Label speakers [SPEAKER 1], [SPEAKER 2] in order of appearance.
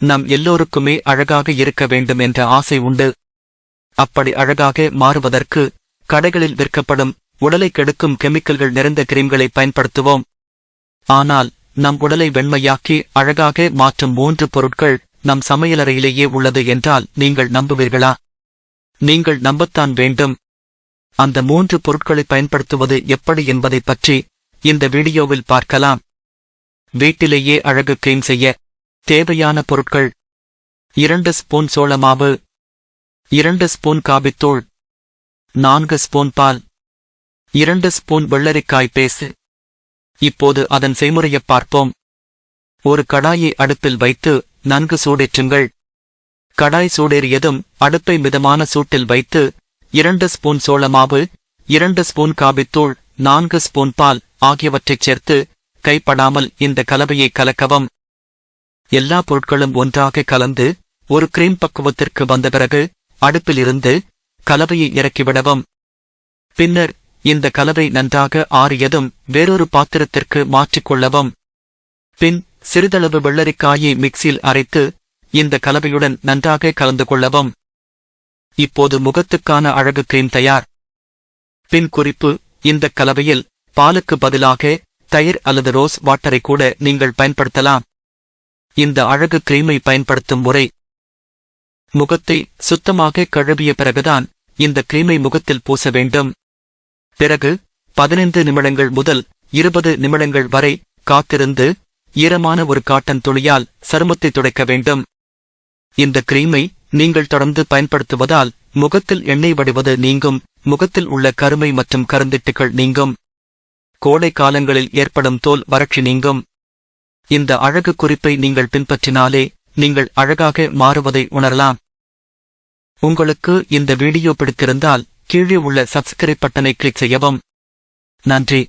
[SPEAKER 1] நம் எல்லோருக்குமே அழகாக இருக்க வேண்டும் என்ற ஆசை உண்டு. அப்படி அழகாக மாறுவதற்கு கடைகளில் விற்கப்படும் உடலை கெடுக்கும் கெமிக்கல்கள் நிறைந்த கிரீம்களை பயன்படுத்துவோம். ஆனால் நம் உடலை வெண்மையாக்கி அழகாக மாற்றும் 3 பொருட்கள் நம் சமையலறையிலேயே உள்ளது என்றால் நீங்கள் நம்புவீர்களா? நீங்கள் நம்பத்தான் வேண்டும். அந்த 3 பொருட்களை பயன்படுத்துவது எப்படி என்பதை பற்றி இந்த வீடியோவில் பார்க்கலாம். வீட்டிலேயே அழகு கிரீம் செய்ய தேவையான பொருட்கள்: 2 ஸ்பூன் சோள மாவு, 2 ஸ்பூன் காபித்தூள், 4 ஸ்பூன் பால், 2 ஸ்பூன் வெள்ளரிக்காய் பேஸ்ட். இப்போது அதன் செய்முறையைப் பார்ப்போம். ஒரு கடாயை அடுப்பில் வைத்து நன்கு சூடேற்றுங்கள். கடாய் சூடேறியதும் அடுப்பை மிதமான சூட்டில் வைத்து 2 ஸ்பூன் சோள மாவு, 2 ஸ்பூன் காபித்தூள், 4 ஸ்பூன் பால் ஆகியவற்றைச் சேர்த்து கைப்படாமல் இந்த கலவையை கலக்கவும். எல்லா பொருட்களும் ஒன்றாக கலந்து ஒரு கிரீம் பக்குவத்திற்கு வந்த பிறகு அடுப்பிலிருந்து கலவையை இறக்கிவிடவும். பின்னர் இந்த கலவை நன்றாக ஆறியதும் வேறொரு பாத்திரத்திற்கு மாற்றிக்கொள்ளவும். பின் சிறிதளவு வெள்ளரிக்காயை மிக்சியில் அரைத்து இந்த கலவையுடன் நன்றாக கலந்து கொள்ளவும். இப்போது முகத்துக்கான அழகு கிரீம் தயார். பின் குறிப்பு: இந்த கலவையில் பாலுக்கு பதிலாக தயிர் அல்லது ரோஸ் வாட்டரை கூட நீங்கள் பயன்படுத்தலாம். இந்த அழகு கிரீமை பயன்படுத்தும் முறை: முகத்தை சுத்தமாக கழுவிய பிறகுதான் இந்த கிரீமை முகத்தில் பூச வேண்டும். பிறகு 15 நிமிடங்கள் முதல் 20 நிமிடங்கள் வரை காத்திருந்து ஈரமான ஒரு காட்டன் துணியால் சருமத்தை துடைக்க வேண்டும். இந்த கிரீமை நீங்கள் தொடர்ந்து பயன்படுத்துவதால் முகத்தில் எண்ணெய் வடிவது நீங்கும், முகத்தில் உள்ள கருமை மற்றும் கருந்திட்டுகள் நீங்கும், கோடை காலங்களில் ஏற்படும் தோல் வறட்சி நீங்கும். இந்த அழகு குறிப்பை நீங்கள் பின்பற்றினாலே நீங்கள் அழகாக மாறுவதை உணரலாம். உங்களுக்கு இந்த வீடியோ பிடித்திருந்தால் கீழே உள்ள சப்ஸ்கிரைப் பட்டனை கிளிக் செய்யவும். நன்றி.